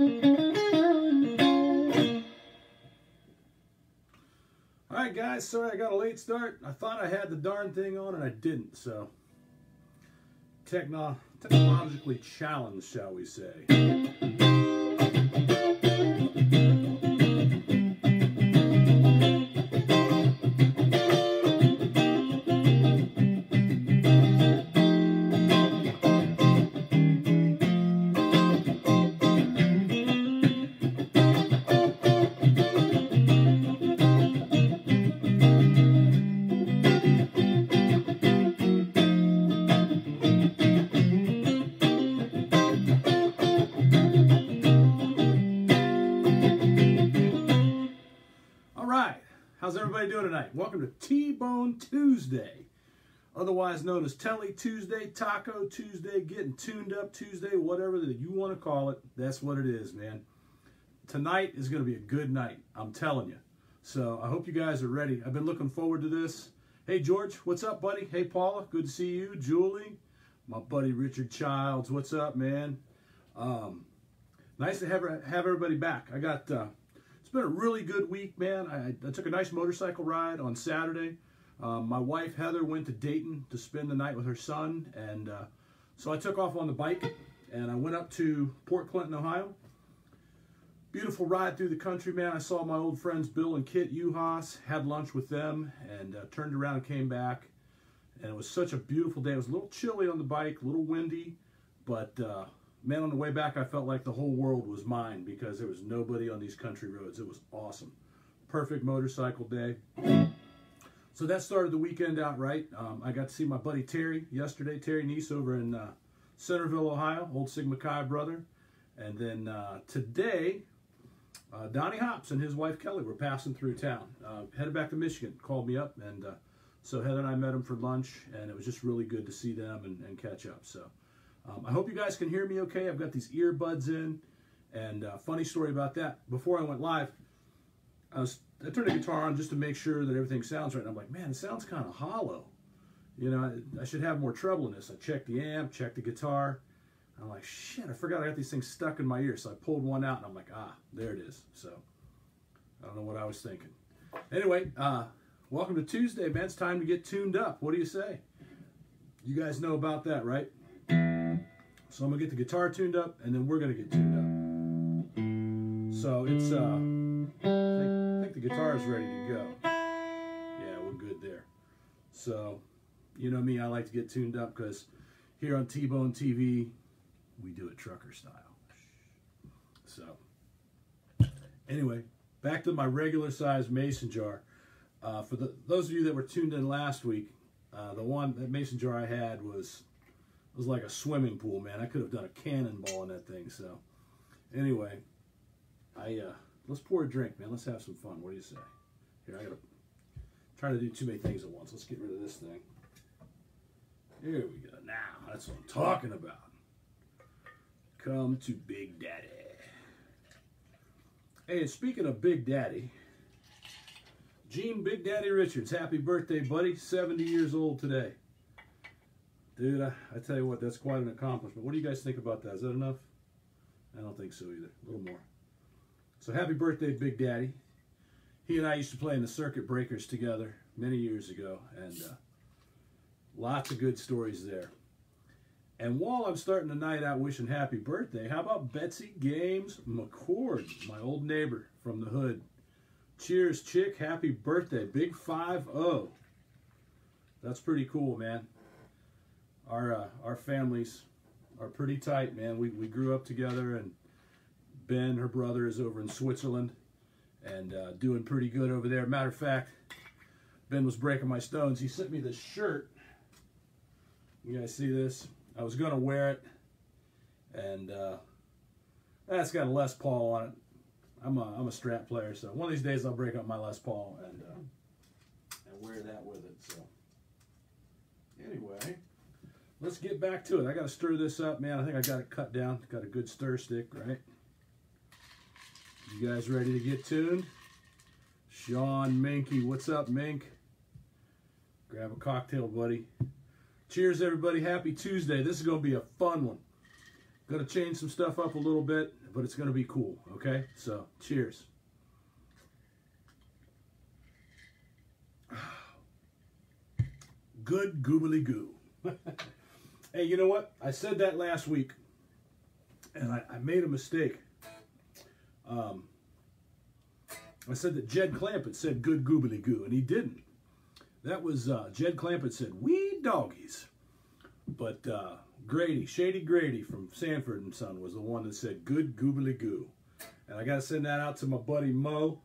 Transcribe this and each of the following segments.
Alright guys, sorry I got a late start. I thought I had the darn thing on and I didn't, so technologically challenged, shall we say. How's everybody doing tonight? Welcome to T-Bone Tuesday, otherwise known as Telly Tuesday, Taco Tuesday, Getting Tuned Up Tuesday, whatever that you want to call it. That's what it is, man. Tonight is going to be a good night, I'm telling you. So I hope you guys are ready. I've been looking forward to this. Hey, George, what's up, buddy? Hey, Paula, good to see you. Julie, my buddy Richard Childs, what's up, man? Nice to have everybody back. It's been a really good week, man. I took a nice motorcycle ride on Saturday. My wife, Heather, went to Dayton to spend the night with her son. And so I took off on the bike and I went up to Port Clinton, Ohio. Beautiful ride through the country, man. I saw my old friends Bill and Kit Uhas, had lunch with them, and turned around and came back. And it was such a beautiful day. It was a little chilly on the bike, a little windy, but man, on the way back, I felt like the whole world was mine because there was nobody on these country roads. It was awesome. Perfect motorcycle day. So that started the weekend out right. I got to see my buddy Terry yesterday, Terry Neese over in Centerville, Ohio, old Sigma Chi brother. And then today, Donnie Hops and his wife Kelly were passing through town. Headed back to Michigan, called me up. And so Heather and I met them for lunch, and it was just really good to see them and catch up. So. I hope you guys can hear me okay. I've got these earbuds in, and funny story about that. Before I went live, I turned the guitar on just to make sure that everything sounds right. And I'm like, man, it sounds kind of hollow. You know, I should have more treble in this. I checked the amp, checked the guitar. I'm like, shit, I forgot I got these things stuck in my ear. So I pulled one out, and I'm like, ah, there it is. So I don't know what I was thinking. Anyway, welcome to Tuesday, man. It's time to get tuned up. What do you say? You guys know about that, right? So I'm going to get the guitar tuned up, and then we're going to get tuned up. So it's, I think the guitar is ready to go. Yeah, we're good there. So, you know me, I like to get tuned up because here on T-Bone TV, we do it trucker style. So, anyway, back to my regular size mason jar. For those of you that were tuned in last week, that mason jar I had was like a swimming pool, man. I could have done a cannonball in that thing. So anyway, let's pour a drink, man. Let's have some fun. What do you say? Here, I gotta try to do too many things at once. Let's get rid of this thing. Here we go. Now, that's what I'm talking about. Come to Big Daddy. Hey, and speaking of Big Daddy, Gene Big Daddy Richards, happy birthday, buddy. 70 years old today. Dude, I tell you what, that's quite an accomplishment. What do you guys think about that? Is that enough? I don't think so either. A little more. So happy birthday, Big Daddy. He and I used to play in the circuit breakers together many years ago, and lots of good stories there. And while I'm starting the night out wishing happy birthday, how about Betsy Games McCord, my old neighbor from the hood. Cheers, chick. Happy birthday. Big 5-0. That's pretty cool, man. Our families are pretty tight, man. We grew up together, and Ben, her brother, is over in Switzerland and doing pretty good over there. Matter of fact, Ben was breaking my stones. He sent me this shirt. You guys see this? I was going to wear it, and that's got a Les Paul on it. I'm a Strat player, so one of these days I'll break up my Les Paul and wear that with it. So anyway, let's get back to it. I got to stir this up, man. I think I got it cut down. Got a good stir stick, right? You guys ready to get tuned? Sean Minky, what's up, Mink? Grab a cocktail, buddy. Cheers, everybody. Happy Tuesday. This is going to be a fun one. Going to change some stuff up a little bit. but it's going to be cool, okay? So, cheers. Good goobly goo. Hey, you know what? I said that last week, and I made a mistake. I said that Jed Clampett said good goobly goo, and he didn't. That was, Jed Clampett said, wee doggies. But Grady, Shady Grady from Sanford and Son was the one that said good goobly goo. And I got to send that out to my buddy Mo,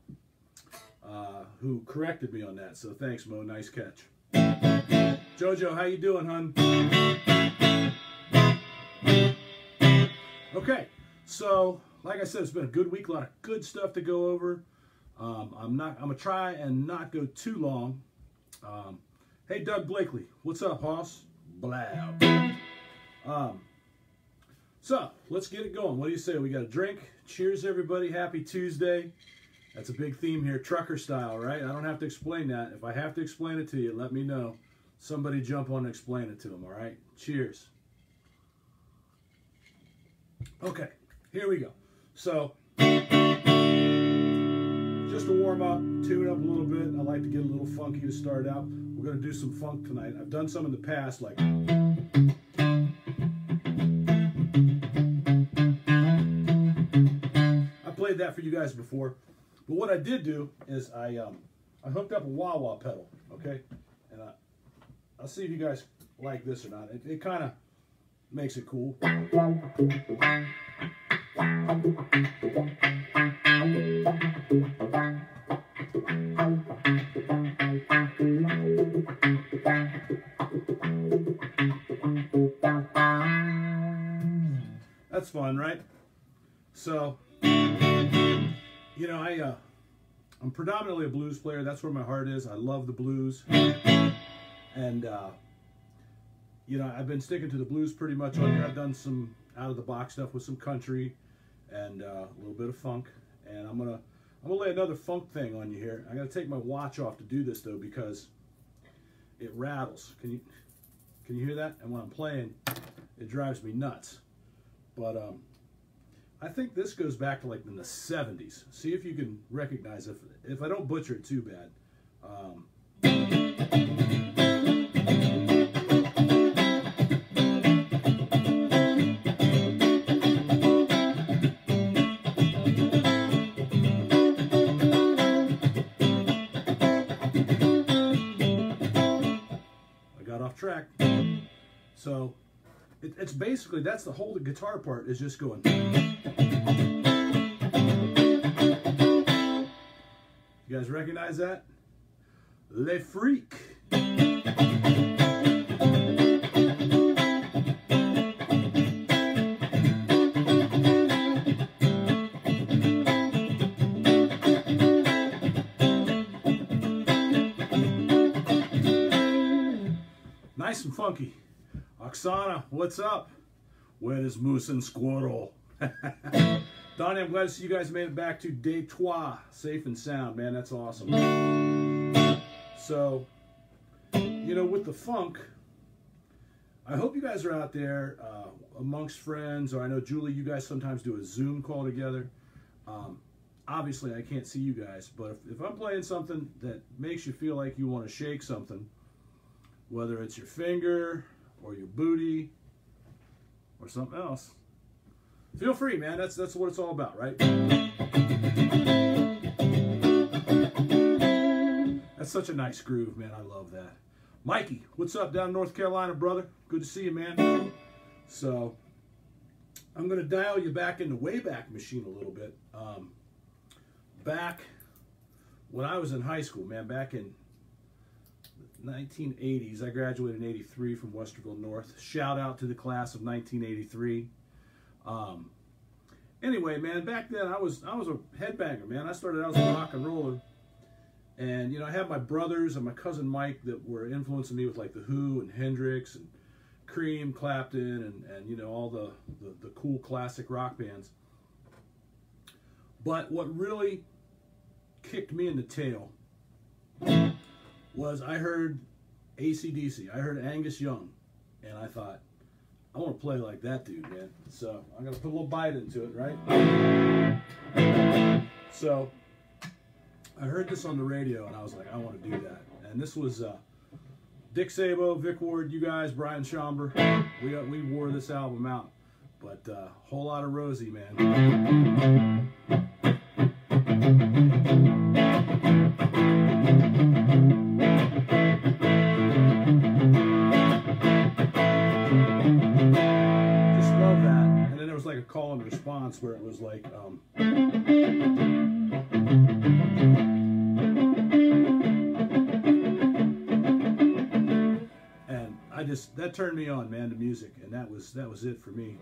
who corrected me on that. So thanks, Mo. Nice catch. Jojo, how you doing, hun? Okay, so like I said, it's been a good week. A lot of good stuff to go over. I'm gonna try and not go too long. Hey, Doug Blakely, what's up, hoss? Blah. So let's get it going. What do you say? We got a drink. Cheers, everybody. Happy Tuesday. That's a big theme here, trucker style, right? I don't have to explain that. If I have to explain it to you, let me know. Somebody jump on and explain it to them, all right? Cheers. Okay, here we go. So, just to warm up, tune up a little bit. I like to get a little funky to start out. We're going to do some funk tonight. I've done some in the past, like... I played that for you guys before. But what I did do is I hooked up a wah-wah pedal, okay? And I'll see if you guys like this or not. It kind of makes it cool. That's fun, right? So, you know, I'm predominantly a blues player. That's where my heart is. I love the blues. And, you know, I've been sticking to the blues pretty much on here. I've done some out-of-the-box stuff with some country and a little bit of funk. And I'm gonna lay another funk thing on you here. I gotta take my watch off to do this, though, because it rattles. Can you hear that? And when I'm playing, it drives me nuts. But I think this goes back to like in the 70s. See if you can recognize it. If I don't butcher it too bad. I got off track. So it's basically, that's the whole guitar part is just going. You guys recognize that? Le Freak. Nice and funky. Oksana, what's up? Where is Moose and Squirrel? Donnie, I'm glad to see you guys made it back to day 3, safe and sound, man. That's awesome. So, you know, with the funk, I hope you guys are out there amongst friends, or I know, Julie, you guys sometimes do a Zoom call together. Obviously, I can't see you guys, but if I'm playing something that makes you feel like you want to shake something, whether it's your finger or your booty or something else, feel free, man. That's what it's all about, right? That's such a nice groove, man. I love that. Mikey, what's up down in North Carolina, brother? Good to see you, man. So, I'm going to dial you back in the Wayback Machine a little bit. Back when I was in high school, man, back in 1980s, I graduated in 83 from Westerville North. Shout out to the class of 1983. Anyway, man, back then I was a headbanger, man. I started out as a rock and roller, and you know, I had my brothers and my cousin Mike that were influencing me with like the Who and Hendrix and Cream, Clapton, and you know, all the cool classic rock bands. But what really kicked me in the tail was I heard AC/DC. I heard Angus Young, and I thought, I want to play like that dude, man. So I'm going to put a little bite into it, right? So I heard this on the radio, and I was like, I want to do that. And this was Dick Sabo, Vic Ward, you guys, Brian Schomburg. We wore this album out. But whole lot of Rosie, man. Like a call and response where it was like and that turned me on, man, to music, and that was it for me.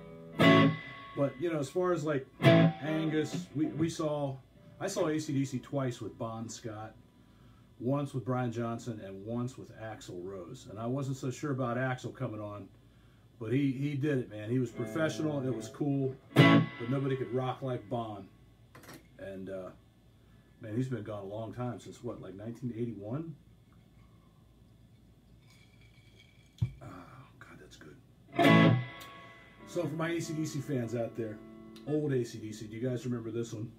But you know, as far as like Angus, I saw AC/DC twice with Bon Scott, once with Brian Johnson, and once with Axl Rose, and I wasn't so sure about Axl coming on. But he did it, man. He was professional. It was cool. But nobody could rock like Bon. And, man, he's been gone a long time. Since, what, like 1981? Oh, God, that's good. So for my AC/DC fans out there, old AC/DC, do you guys remember this one?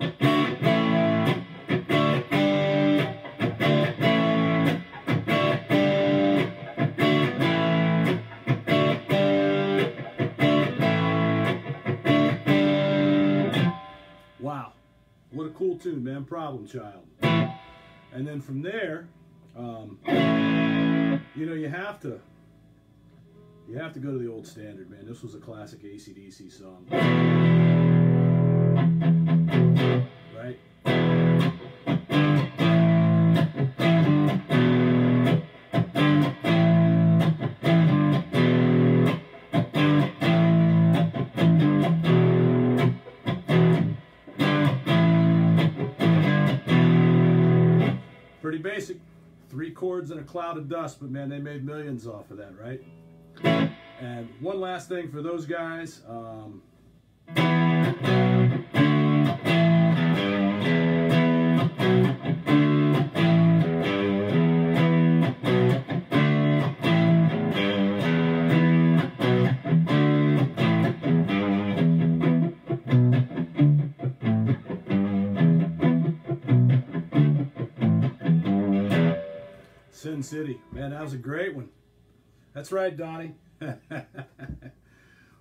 What a cool tune, man. Problem Child. And then from there, you know, you have to go to the old standard, man. This was a classic AC/DC song. Right? Pretty basic. 3 chords and a cloud of dust, but man, they made millions off of that, right? And one last thing for those guys. Sin City. Man, that was a great one. That's right, Donnie.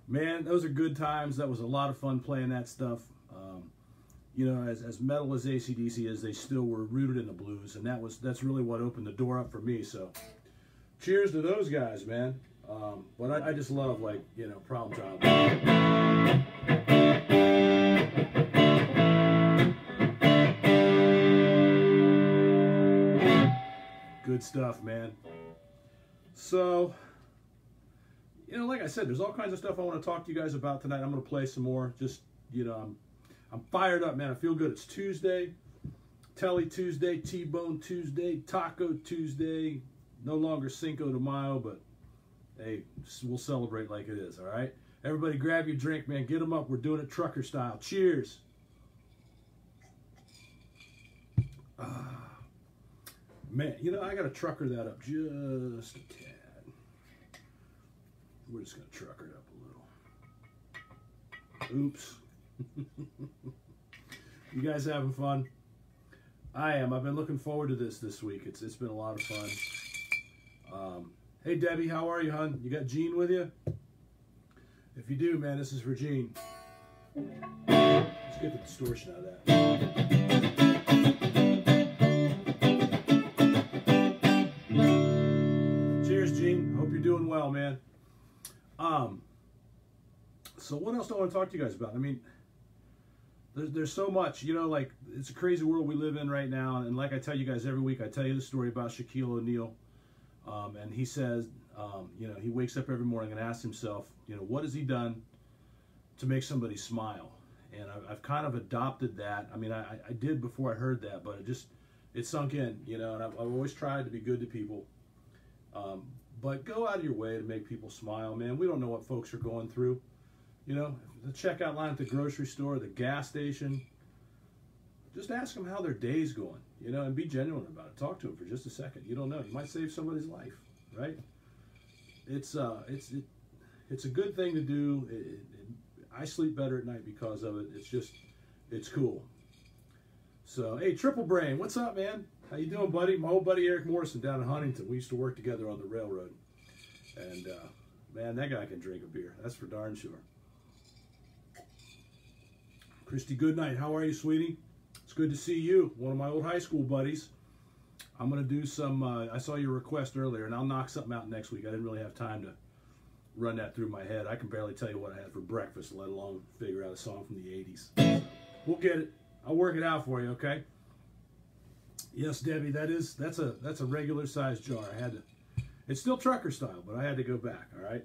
Man, those are good times. That was a lot of fun playing that stuff. You know, as metal as AC/DC is, they still were rooted in the blues, and that's really what opened the door up for me. So, cheers to those guys, man. But I just love, like, you know, Problem Child. Good stuff, man. So, you know, like I said, there's all kinds of stuff I want to talk to you guys about tonight. I'm going to play some more. Just, you know, I'm fired up, man. I feel good. It's Tuesday. Telly Tuesday, T-Bone Tuesday, Taco Tuesday. No longer Cinco de Mayo, but hey, we'll celebrate like it is, all right? Everybody grab your drink, man. Get them up. We're doing it trucker style. Cheers. Man, you know, I got to trucker that up just a tad. We're just going to trucker it up a little. Oops. You guys having fun? I am. I've been looking forward to this week. It's been a lot of fun. Hey, Debbie, how are you, hon? You got Gene with you? If you do, man, this is for Gene. Let's get the distortion out of that. Hope you're doing well, man. So what else do I want to talk to you guys about? I mean, there's so much, you know, like, it's a crazy world we live in right now. And like I tell you guys every week, I tell you the story about Shaquille O'Neal. And he says, you know, he wakes up every morning and asks himself, you know, what has he done to make somebody smile? And I've kind of adopted that. I mean, I did before I heard that, but it sunk in, you know, and I've always tried to be good to people. But go out of your way to make people smile, man. We don't know what folks are going through. You know, the checkout line at the grocery store, the gas station. Just ask them how their day's going, you know, and be genuine about it. Talk to them for just a second. You don't know. You might save somebody's life, right? it's a good thing to do. I sleep better at night because of it. It's cool. So, hey, Triple Brain, what's up, man? How you doing, buddy? My old buddy Eric Morrison down in Huntington. We used to work together on the railroad. And, man, that guy can drink a beer. That's for darn sure. Christy Goodnight, how are you, sweetie? It's good to see you, one of my old high school buddies. I'm going to do some, I saw your request earlier, and I'll knock something out next week. I didn't really have time to run that through my head. I can barely tell you what I had for breakfast, let alone figure out a song from the 80s. We'll get it. I'll work it out for you, okay? Yes, Debbie, that's a regular size jar. I had to, it's still trucker style, but I had to go back, all right?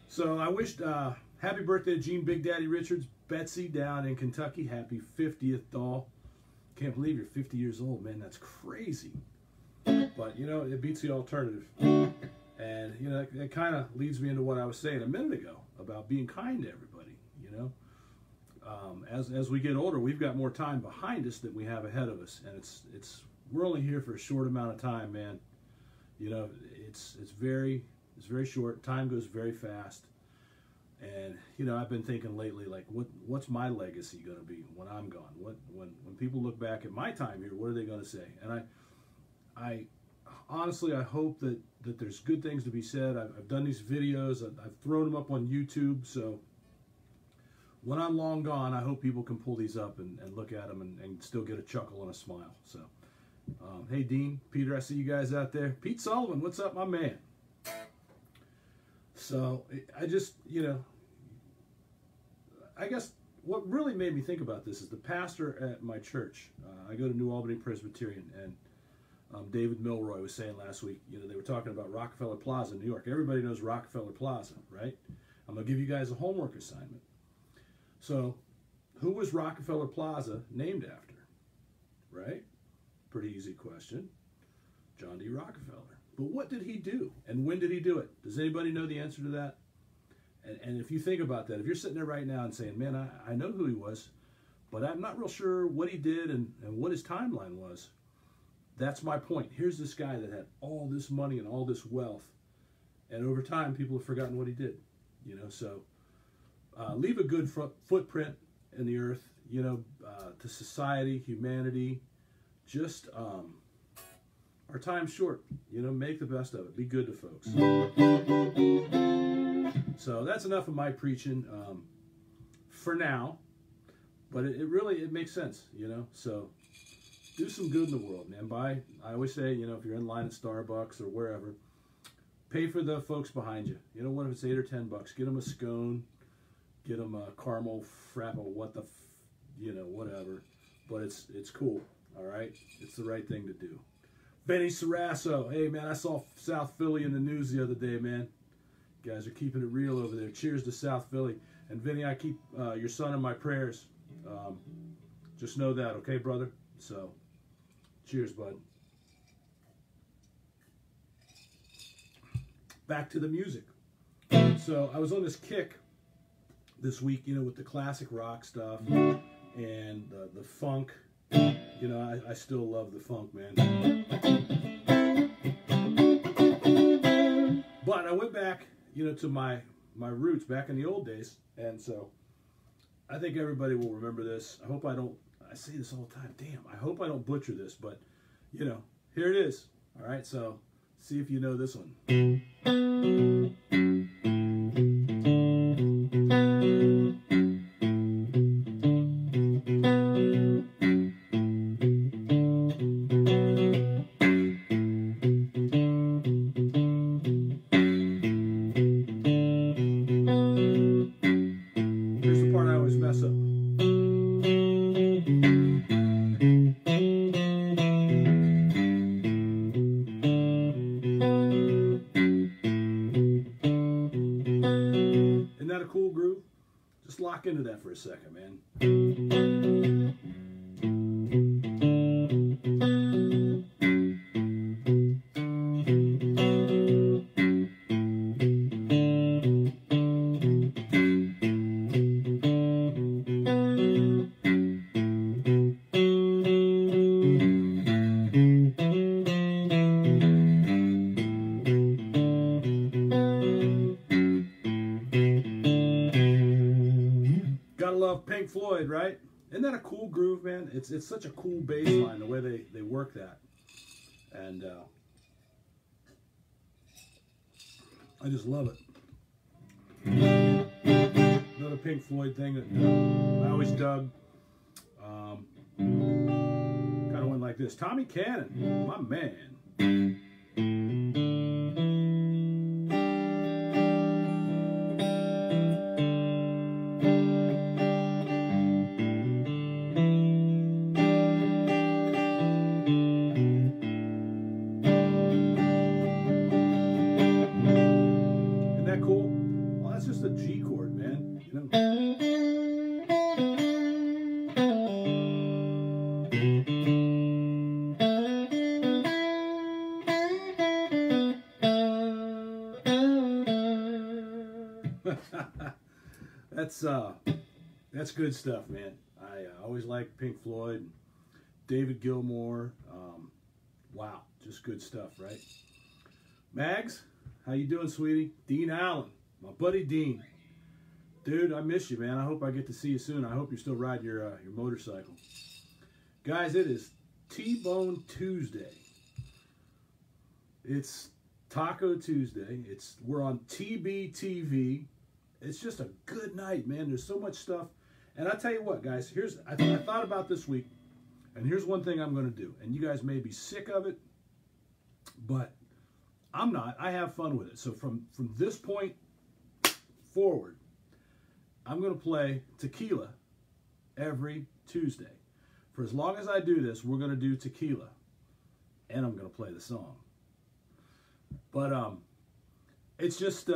So I wished happy birthday to Gene Big Daddy Richards, Betsy down in Kentucky. Happy 50th, doll. Can't believe you're 50 years old, man. That's crazy. But, you know, it beats the alternative. And, you know, it kind of leads me into what I was saying a minute ago about being kind to everybody, you know. As we get older, we've got more time behind us than we have ahead of us. And we're only here for a short amount of time, man. You know, it's very short. Time goes very fast. And, you know, I've been thinking lately, like, what's my legacy going to be when I'm gone? When people look back at my time here, what are they going to say? And I honestly, I hope that there's good things to be said. I've done these videos. I've thrown them up on YouTube. So when I'm long gone, I hope people can pull these up and look at them and still get a chuckle and a smile. So, hey, Dean, Peter, I see you guys out there. Pete Sullivan, what's up, my man? So I just, you know, I guess what really made me think about this is the pastor at my church. I go to New Albany Presbyterian, and David Milroy was saying last week, you know, they were talking about Rockefeller Plaza in New York. Everybody knows Rockefeller Plaza, right? I'm going to give you guys a homework assignment. So who was Rockefeller Plaza named after, right? Pretty easy question. John D. Rockefeller. But what did he do? And when did he do it? Does anybody know the answer to that? And if you think about that, if you're sitting there right now and saying, man, I know who he was, but I'm not real sure what he did and what his timeline was, that's my point. Here's this guy that had all this money and all this wealth, and over time, people have forgotten what he did. You know, so leave a good footprint in the earth, you know, to society, humanity, just... our time's short, you know, make the best of it. Be good to folks. So that's enough of my preaching for now, but it really makes sense, you know. So do some good in the world, man. I always say, you know, if you're in line at Starbucks or wherever, pay for the folks behind you. You know, what if it's $8 or $10? Get them a scone, get them a caramel frappo, you know, whatever. But it's cool, all right? It's the right thing to do. Benny Sarasso, hey man, I saw South Philly in the news the other day, man. You guys are keeping it real over there. Cheers to South Philly. And Vinny, I keep your son in my prayers. Just know that, okay, brother? So, cheers, bud. Back to the music. So, I was on this kick this week, you know, with the classic rock stuff and the funk. You know, I still love the funk, man. But I went back, you know, to my roots back in the old days. And so I think everybody will remember this. I hope I say this all the time. Damn, I hope I don't butcher this. But, you know, here it is. All right, so see if you know this one. Lock into that for a second, man. Gotta love Pink Floyd, right? Isn't that a cool groove, man? It's such a cool bass line, the way they work that. And I just love it. Another Pink Floyd thing that I always dug. Kind of went like this. Tommy Cannon, my man. Isn't that cool? Well, that's just a G chord, man. You know? That's good stuff, man. I always liked Pink Floyd, David Gilmour. Wow, just good stuff, right? Mags, how you doing, sweetie? Dean Allen, my buddy Dean. Dude, I miss you, man. I hope I get to see you soon. I hope you're still riding your motorcycle. Guys, it is T-Bone Tuesday. It's Taco Tuesday. We're on TBTV. It's just a good night, man. There's so much stuff. And I tell you what, guys, I thought about this week, and here's one thing I'm going to do. And you guys may be sick of it, but I'm not. I have fun with it. So from this point forward, I'm going to play tequila every Tuesday. For as long as I do this, we're going to do tequila, and I'm going to play the song. But it's just...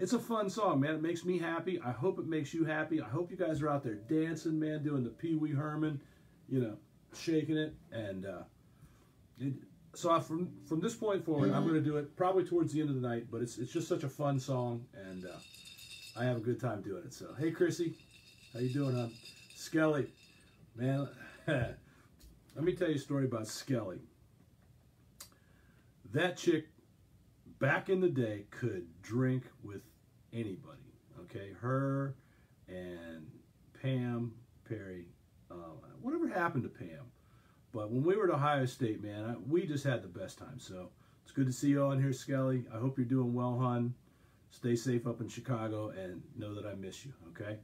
it's a fun song, man. It makes me happy. I hope it makes you happy. I hope you guys are out there dancing, man, doing the Pee Wee Herman, you know, shaking it. And so from this point forward, I'm going to do it probably towards the end of the night. But it's just such a fun song, and I have a good time doing it. So, hey, Chrissy, how you doing, hon? Skelly, man, let me tell you a story about Skelly. That chick, back in the day, could drink with anybody, okay? Her and Pam Perry, whatever happened to Pam? But when we were at Ohio State, man, we just had the best time. So it's good to see you on here, Skelly. I hope you're doing well, hon. Stay safe up in Chicago, and know that I miss you, okay?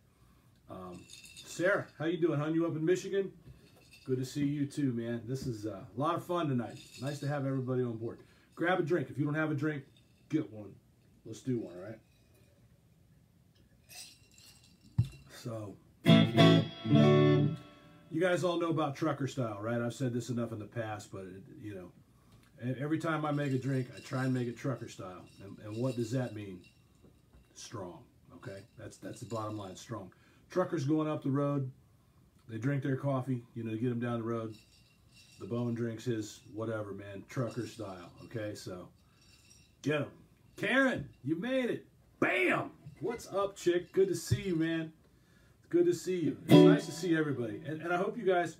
Sarah, how you doing, hon? You up in Michigan? Good to see you too, man. This is a lot of fun tonight. Nice to have everybody on board. Grab a drink. If you don't have a drink, get one. Let's do one, all right? So, you guys all know about trucker style, right? I've said this enough in the past, but, you know, every time I make a drink, I try and make it trucker style. And what does that mean? Strong, okay? That's the bottom line, strong. Truckers going up the road, they drink their coffee, you know, to get them down the road. The Bone drinks his whatever, man, trucker style, okay? So, get him. Karen, you made it. Bam! What's up, chick? Good to see you, man. It's good to see you. It's nice to see everybody. And I hope you guys,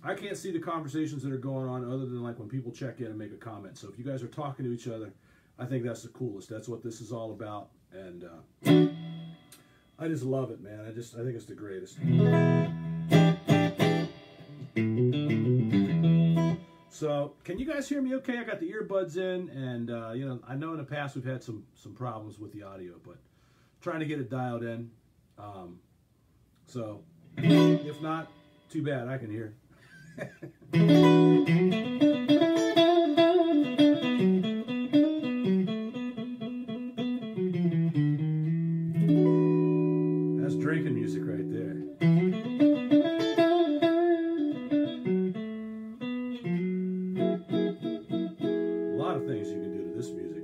I can't see the conversations that are going on other than like when people check in and make a comment. So if you guys are talking to each other, I think that's the coolest. That's what this is all about. And I just love it, man. I think it's the greatest. So, can you guys hear me okay? I got the earbuds in, and, you know, I know in the past we've had some problems with the audio, but trying to get it dialed in. So, if not, too bad, I can hear. That's drinking music right there. Things you can do to this music.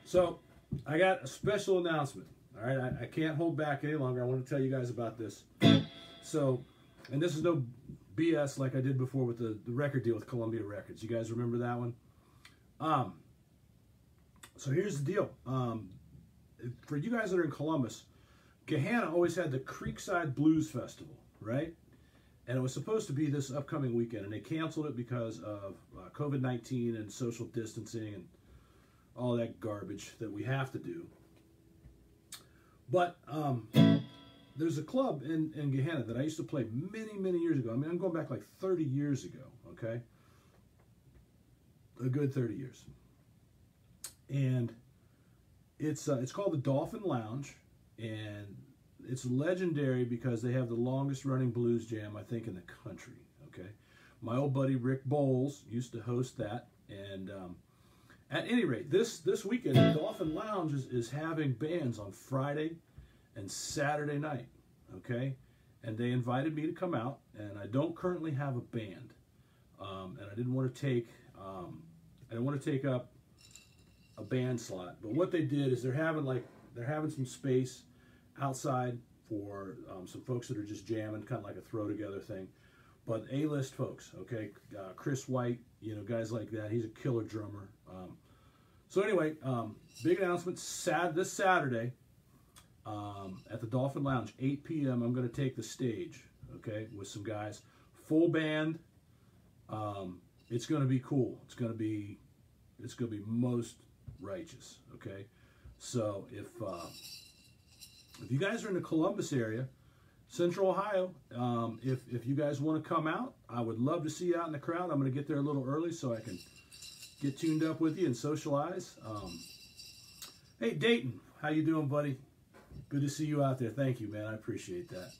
So, I got a special announcement. All right, I can't hold back any longer. I want to tell you guys about this. So, and this is no BS like I did before with the record deal with Columbia Records. You guys remember that one? So here's the deal. For you guys that are in Columbus, Gahanna always had the Creekside Blues Festival, right? And it was supposed to be this upcoming weekend, and they canceled it because of COVID-19 and social distancing and all that garbage that we have to do. But there's a club in Gahanna that I used to play many, many years ago. I mean, I'm going back like 30 years ago, okay? A good 30 years. And it's called the Dolphin Lounge, and it's legendary because they have the longest running blues jam, I think, in the country, okay? My old buddy Rick Bowles used to host that, and at any rate, this weekend, the Dolphin Lounge is having bands on Friday and Saturday night, okay? And they invited me to come out, and I don't currently have a band, and I didn't want to take up a band slot. But what they did is they're having some space outside for some folks that are just jamming, kind of like a throw together thing. But A-list folks, okay? Chris White, you know, guys like that. He's a killer drummer. So anyway, big announcement. This Saturday at the Dolphin Lounge, 8 p.m. I'm going to take the stage, okay, with some guys, full band. It's going to be cool. It's going to be most righteous, okay? So if you guys are in the Columbus area, Central Ohio, if you guys want to come out, I would love to see you out in the crowd. I'm going to get there a little early so I can get tuned up with you and socialize. Hey, Dayton, how you doing, buddy? Good to see you out there. Thank you, man. I appreciate that.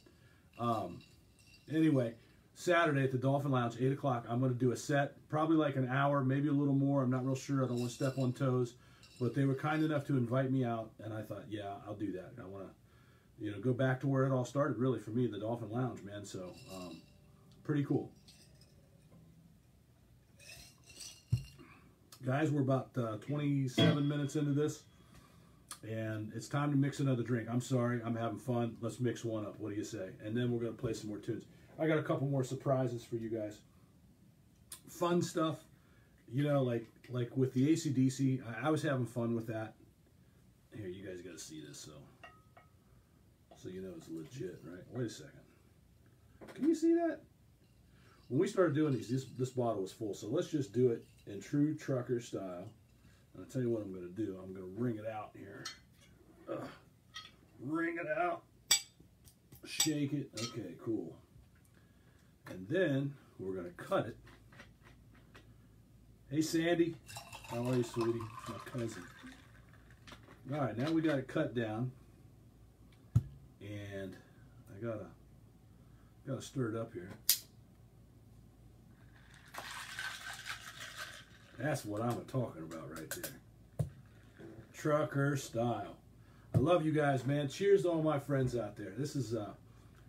Anyway, Saturday at the Dolphin Lounge, 8 o'clock, I'm going to do a set, probably like an hour, maybe a little more. I'm not real sure. I don't want to step on toes. But they were kind enough to invite me out, and I thought, yeah, I'll do that. I want to, you know, go back to where it all started, really, for me, the Dolphin Lounge, man. So, pretty cool. Guys, we're about 27 minutes into this, and it's time to mix another drink. I'm sorry, I'm having fun. Let's mix one up. What do you say? And then we're going to play some more tunes. I got a couple more surprises for you guys. Fun stuff, you know, like with the AC/DC. I was having fun with that. Here, you guys got to see this, so you know it's legit, right? Wait a second. Can you see that? When we started doing these, this bottle was full, so let's just do it in true trucker style. And I'll tell you what I'm going to do. I'm going to wring it out here. Wring it out. Shake it. Okay, cool. And then we're going to cut it. Hey, Sandy. How are you, sweetie? My cousin. All right, now we got it cut down. And I gotta stir it up here. That's what I'm talking about right there. Trucker style. I love you guys, man. Cheers to all my friends out there. This is a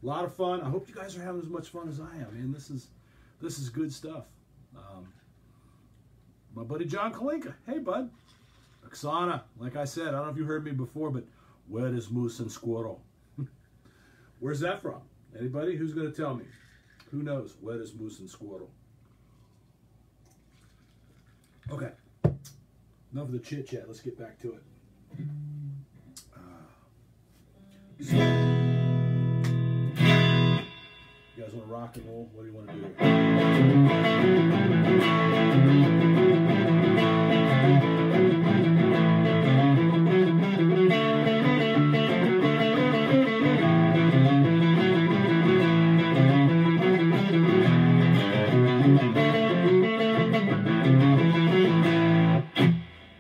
lot of fun. I hope you guys are having as much fun as I am, man. This is good stuff. My buddy John Kalinka. Hey, bud. Oksana, like I said, I don't know if you heard me before, but where is Moose and Squirrel? Where's that from? Anybody? Who's going to tell me? Who knows? Where is Moose and Squirrel? Okay. Enough of the chit-chat. Let's get back to it. So, you guys want to rock and roll? What do you want to do?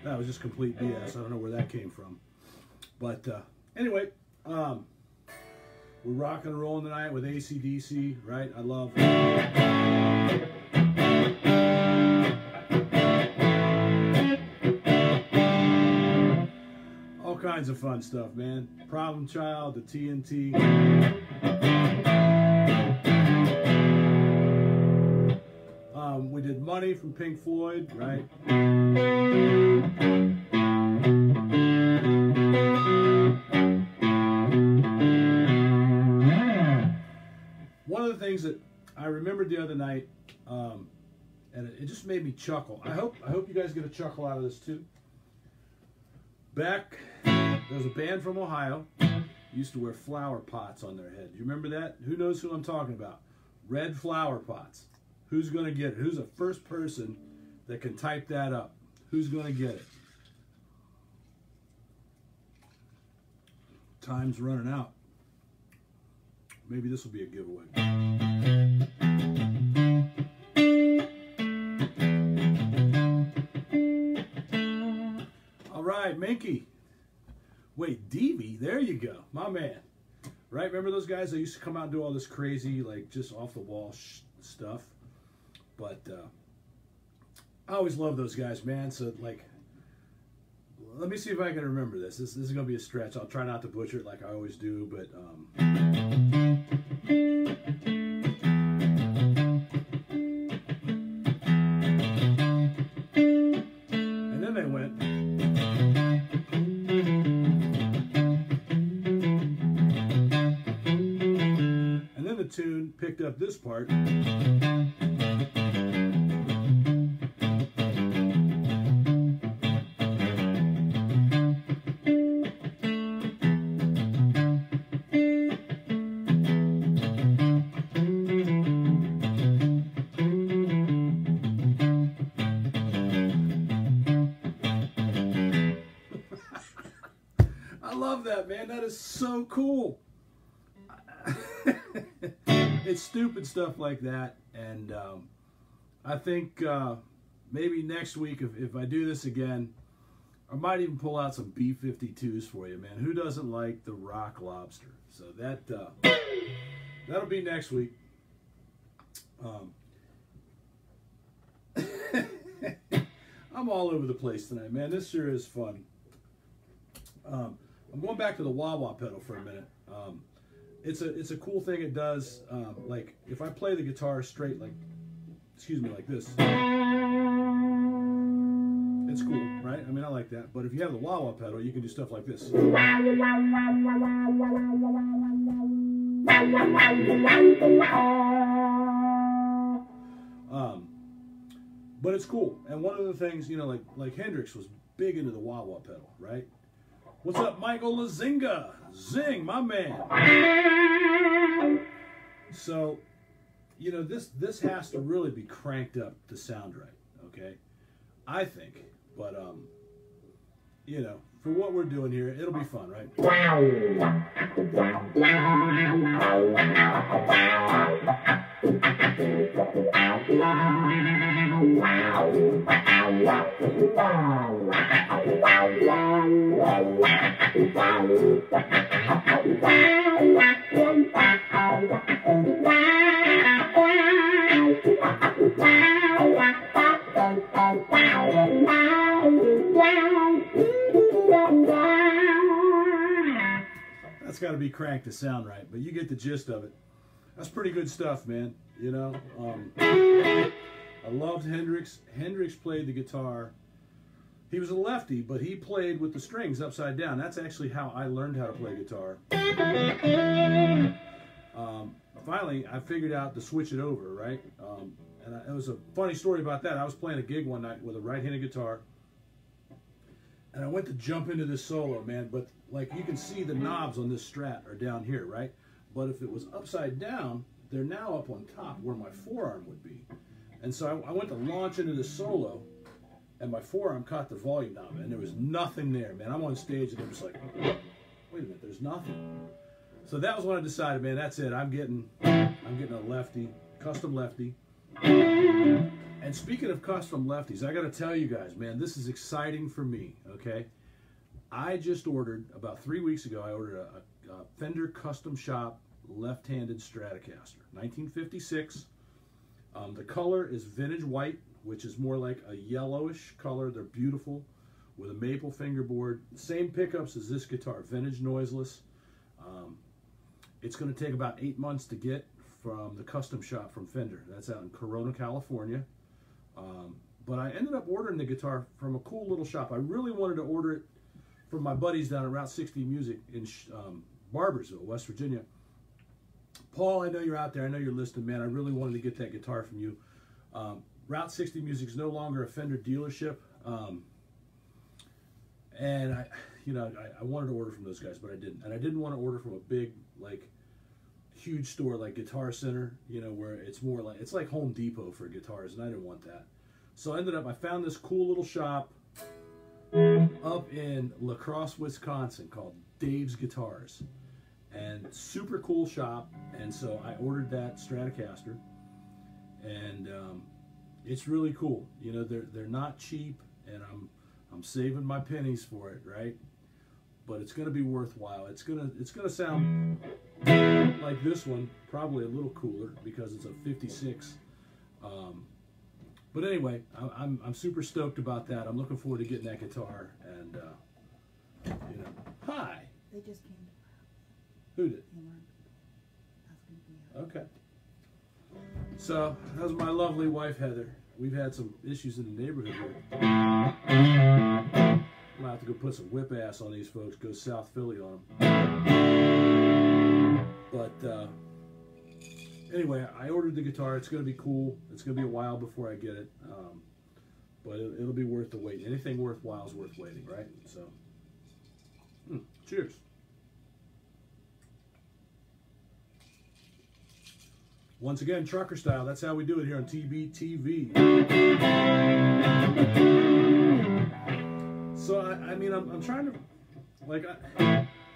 That was just complete BS. I don't know where that came from. But anyway, we're rocking and rolling tonight with AC/DC, right? I love all kinds of fun stuff, man. Problem Child, the TNT. We did Money from Pink Floyd, right? One of the things that I remembered the other night, and it just made me chuckle. I hope you guys get a chuckle out of this too. Back, there was a band from Ohio used to wear flower pots on their head. You remember that? Who knows who I'm talking about? Red flower pots. Who's going to get it? Who's the first person that can type that up? Who's going to get it? Time's running out. Maybe this will be a giveaway. All right, Minky. Wait, Deevy, there you go, my man. Right, remember those guys that used to come out and do all this crazy, like, just off-the-wall stuff? But I always love those guys, man. So, like, let me see if I can remember this. This is going to be a stretch. I'll try not to butcher it like I always do, but... and then they went... and then the tune picked up this part. I love that, man. That is so cool. It's stupid stuff like that, and I think maybe next week, if I do this again, I might even pull out some B-52s for you, man. Who doesn't like the rock lobster? So that'll be next week. I'm all over the place tonight, man. This sure is fun. I'm going back to the wah-wah pedal for a minute. It's a cool thing it does. Like if I play the guitar straight, like this, it's cool, right? I mean, I like that. But if you have the wah-wah pedal, you can do stuff like this. But it's cool. And one of the things, you know, like Hendrix was big into the wah-wah pedal, right? What's up, Michael Lazinga? Zing, my man. So, you know, this has to really be cranked up to sound right, okay? I think, but you know, for what we're doing here, it'll be fun, right? That's got to be cranked to sound right, but you get the gist of it. That's pretty good stuff, man. You know, I loved Hendrix. Hendrix played the guitar. He was a lefty, but he played with the strings upside down. That's actually how I learned how to play guitar. Finally, I figured out to switch it over, right? And it was a funny story about that. I was playing a gig one night with a right-handed guitar, and I went to jump into this solo, man, but like you can see the knobs on this Strat are down here, right? But if it was upside down, they're now up on top where my forearm would be. And so I went to launch into the solo, and my forearm caught the volume knob, and there was nothing there, man. I'm on stage, and it was like, wait a minute, there's nothing. So that was when I decided, man, that's it. I'm getting a lefty, custom lefty. And speaking of custom lefties, I got to tell you guys, man, this is exciting for me, okay? I just ordered, about 3 weeks ago, I ordered a Fender Custom Shop left-handed Stratocaster, 1956. The color is vintage white, which is more like a yellowish color. They're beautiful with a maple fingerboard. Same pickups as this guitar, vintage noiseless. It's going to take about 8 months to get from the Custom Shop from Fender. That's out in Corona, California. But I ended up ordering the guitar from a cool little shop. I really wanted to order it from my buddies down at Route 60 Music in Barbersville, West Virginia. Paul, I know you're out there. I know you're listening, man. I really wanted to get that guitar from you. Route 60 Music is no longer a Fender dealership. And I wanted to order from those guys, but I didn't. And I didn't want to order from a big, like, huge store like Guitar Center, where it's more like, it's like Home Depot for guitars, and I didn't want that. So I found this cool little shop up in La Crosse, Wisconsin called Dave's Guitars. And super cool shop. And so I ordered that Stratocaster. And it's really cool. They're not cheap, and I'm saving my pennies for it, right? But it's going to be worthwhile. It's gonna sound like this one, probably a little cooler because it's a 56. But anyway, I'm super stoked about that. I'm looking forward to getting that guitar. And hi. They just came to our house. Who did? They weren't asking for you. Okay. So that was my lovely wife Heather. We've had some issues in the neighborhood here. I'm gonna have to go put some whip ass on these folks. Go South Philly on them. But anyway, I ordered the guitar. It's gonna be cool. It's gonna be a while before I get it, but it'll be worth the wait. Anything worthwhile is worth waiting, right? So, cheers. Once again, trucker style. That's how we do it here on TBTV. So, I'm trying to, like,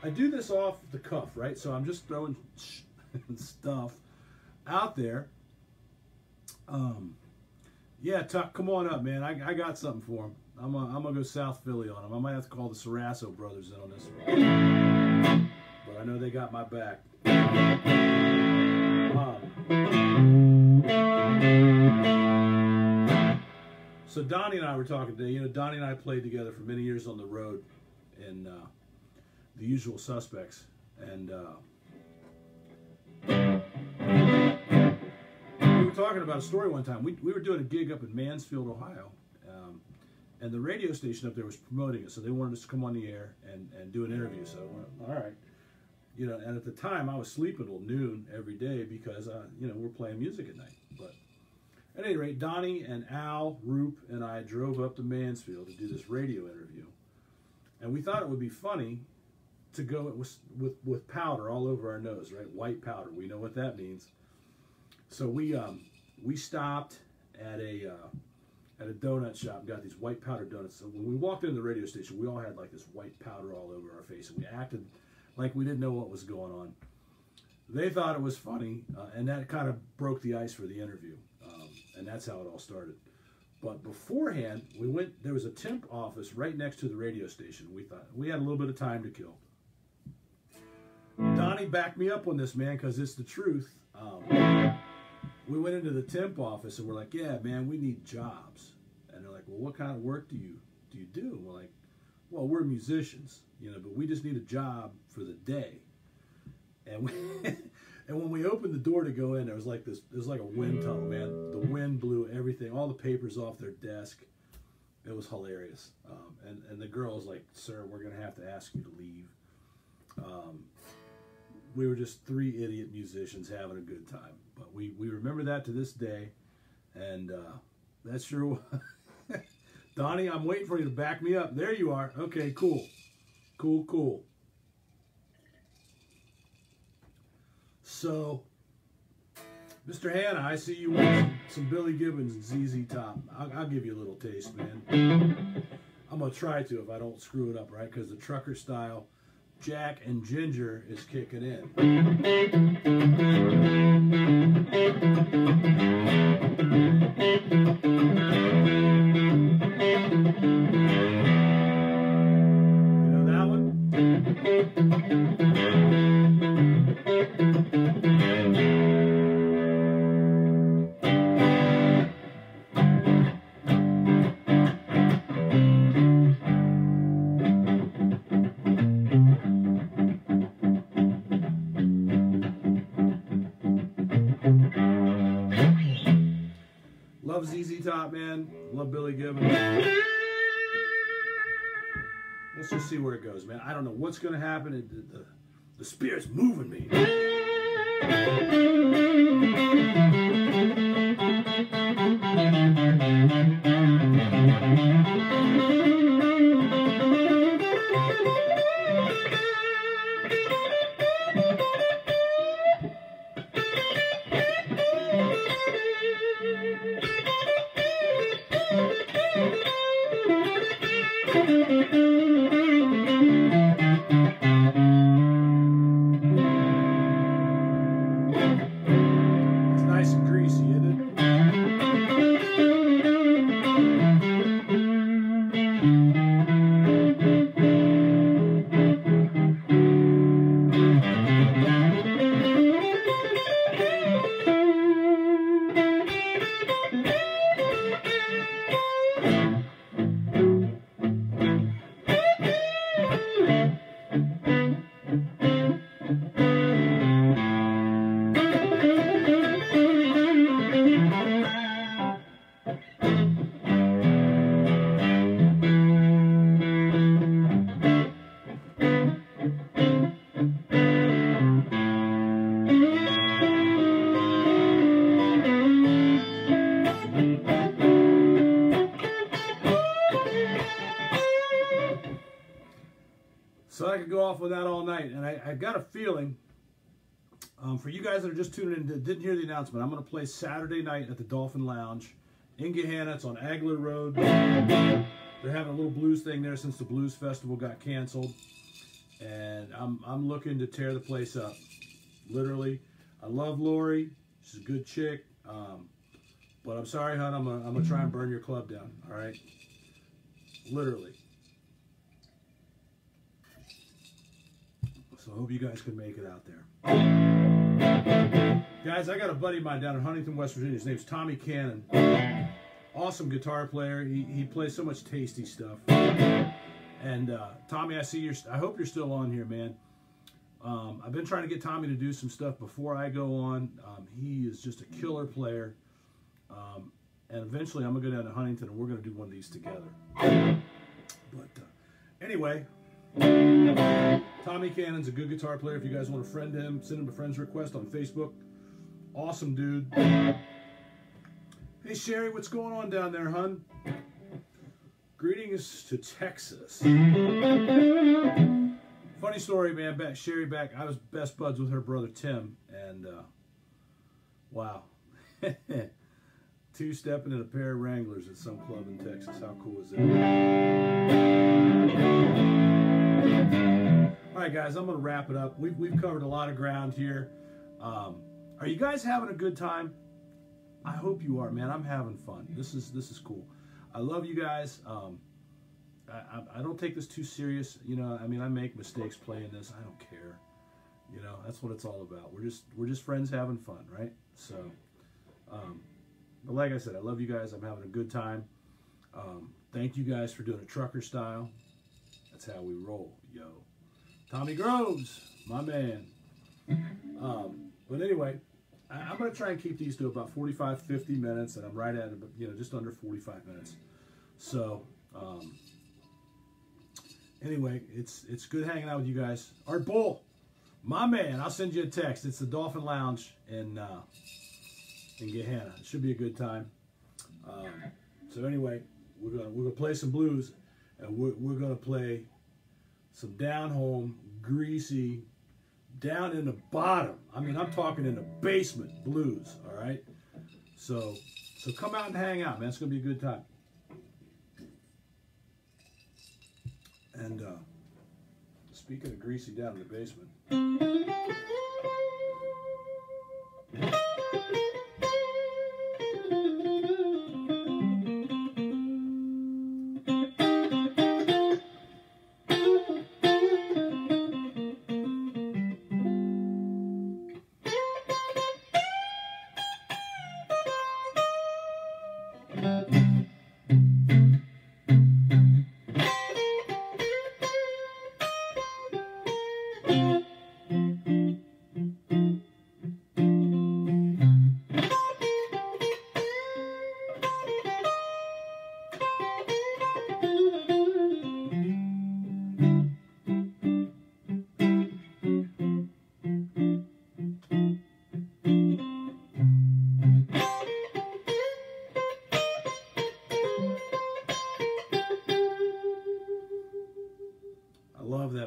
I do this off the cuff, right? So I'm just throwing stuff out there. Yeah, Tuck, come on up, man. I got something for him. I'm gonna go South Philly on him. I might have to call the Sarasso brothers in on this one. But I know they got my back. So Donnie and I were talking today. Donnie and I played together for many years on the road in The Usual Suspects. And we were talking about a story one time. We were doing a gig up in Mansfield, Ohio. And the radio station up there was promoting it. So they wanted us to come on the air and do an interview. So I went, all right. And at the time I was sleeping till noon every day because, we're playing music at night. But at any rate, Donnie and Al, Roop, and I drove up to Mansfield to do this radio interview. And we thought it would be funny to go with powder all over our nose, right? White powder. We know what that means. So we stopped at a donut shop and got these white powder donuts. So when we walked into the radio station, we all had like this white powder all over our face, and we acted like we didn't know what was going on. They thought it was funny, and that kind of broke the ice for the interview, and that's how it all started. But beforehand, there was a temp office right next to the radio station. We thought we had a little bit of time to kill. Donnie backed me up on this, man, because it's the truth. We went into the temp office, and we're like, yeah, man, we need jobs. And they're like, well, what kind of work do you do? And we're like, well, we're musicians, but we just need a job for the day. And and when we opened the door to go in, there was like a wind tunnel, man. The wind blew everything, all the papers off their desk. It was hilarious. And the girl was like, sir, we're going to have to ask you to leave. We were just three idiot musicians having a good time. But we remember that to this day. And that's sure. Donnie, I'm waiting for you to back me up. There you are. Okay, cool. Cool. So, Mr. Hanna, I see you want some Billy Gibbons and ZZ Top. I'll give you a little taste, man. I'm going to try to if I don't screw it up, right? Because the trucker style Jack and Ginger is kicking in. You know that one? Love ZZ Top, man. Love Billy Gibbons. Let's just see where it goes, man. I don't know what's going to happen. The spirit's moving me. off with that all night. And I got a feeling, for you guys that are just tuning in, that didn't hear the announcement, I'm going to play Saturday night at the Dolphin Lounge in Gahanna. It's on Agler Road. They're having a little blues thing there since the Blues Festival got canceled. And I'm looking to tear the place up. Literally. I love Lori. She's a good chick. But I'm sorry, hon. I'm gonna try and burn your club down. All right. Literally. So I hope you guys can make it out there. Guys, I got a buddy of mine down in Huntington, West Virginia. His name's Tommy Cannon. Awesome guitar player. He plays so much tasty stuff. And Tommy, I hope you're still on here, man. I've been trying to get Tommy to do some stuff before I go on. He is just a killer player. And eventually I'm going to go down to Huntington and we're going to do one of these together. But anyway, Tommy Cannon's a good guitar player. If you guys want to friend him, send him a friend's request on Facebook. Awesome dude. Hey Sherry, what's going on down there, hun? Greetings to Texas. Funny story, man. I was best buds with her brother Tim, and wow, two-stepping in a pair of Wranglers at some club in Texas. How cool is that? All right, guys, I'm gonna wrap it up. We've covered a lot of ground here. Are you guys having a good time? I hope you are, man. I'm having fun. This is cool. I love you guys. I don't take this too serious. You know, I mean, I make mistakes playing this. I don't care. You know, that's what it's all about. We're just friends having fun, right? So, but like I said, I love you guys. I'm having a good time. Thank you guys for doing it trucker style. That's how we roll, yo. Tommy Groves, my man. But anyway, I'm going to try and keep these to about 45, 50 minutes, and I'm right at it, you know, just under 45 minutes. So, anyway, it's good hanging out with you guys. Art Bull, my man, I'll send you a text. It's the Dolphin Lounge in Gahanna. It should be a good time. So anyway, we're gonna play some blues, and we're gonna play some down home, greasy, down in the bottom. I mean, I'm talking in the basement blues. All right. So come out and hang out, man. It's gonna be a good time. And speaking of greasy down in the basement.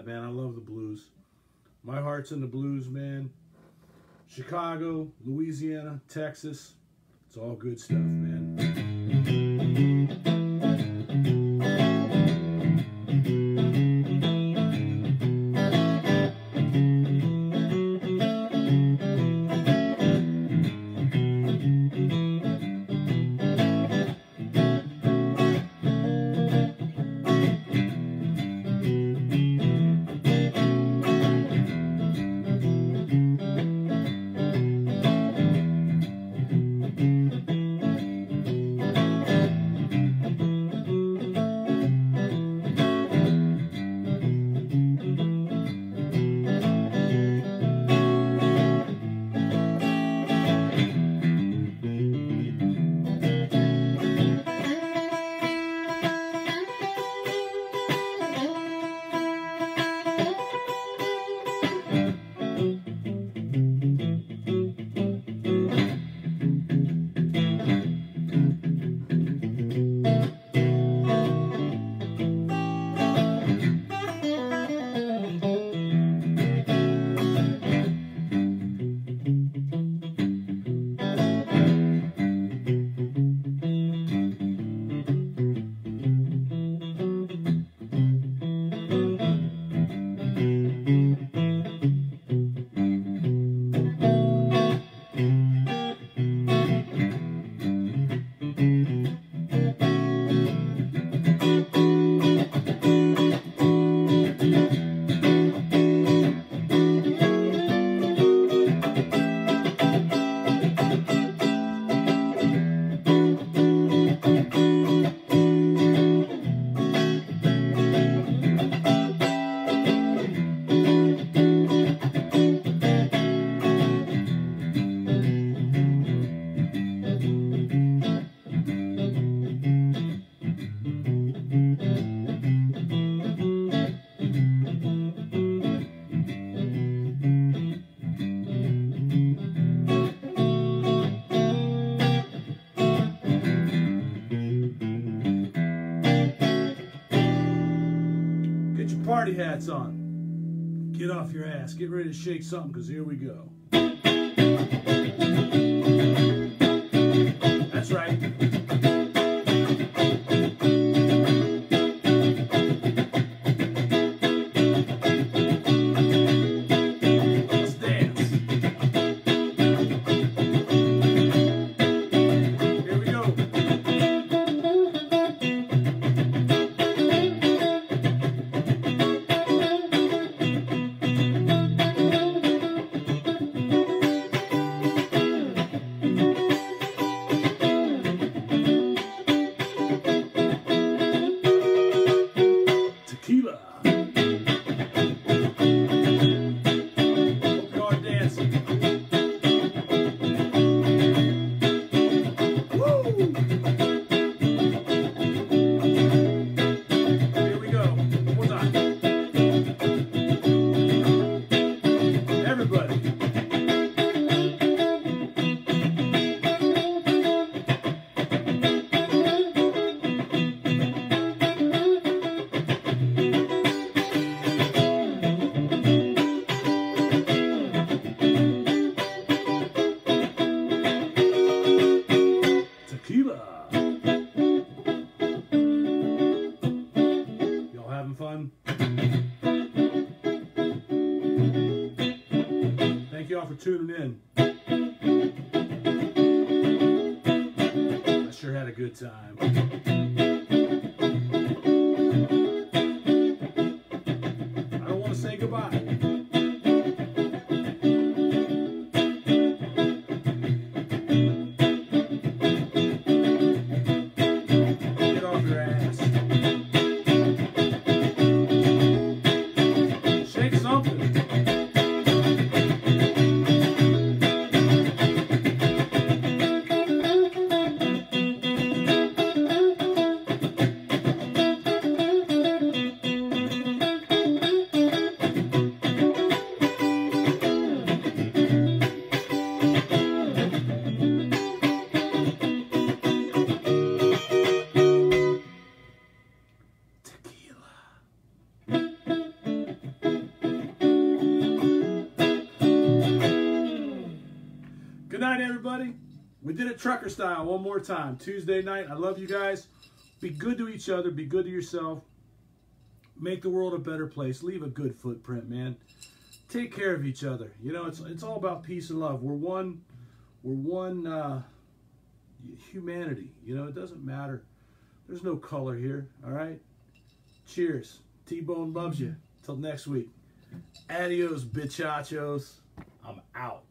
Man, I love the blues. My heart's in the blues, man. Chicago, Louisiana, Texas. It's all good stuff, man. hats on. Get off your ass. Get ready to shake something, because here we go. That's right. Let's dance. Here we go. Tequila. Hope you are dancing. Woo! Here we go. One more time. Everybody. Tequila. Y'all having fun? Thank y'all for tuning in. I sure had a good time. I don't want to say goodbye. Get off your ass. Shake something. Good night, everybody. We did it trucker style one more time. Tuesday night. I love you guys. Be good to each other. Be good to yourself. Make the world a better place. Leave a good footprint, man. Take care of each other. You know, it's all about peace and love. We're one humanity. You know, it doesn't matter. There's no color here. All right. Cheers. T-Bone loves you. Till next week. Adios, bichachos. I'm out.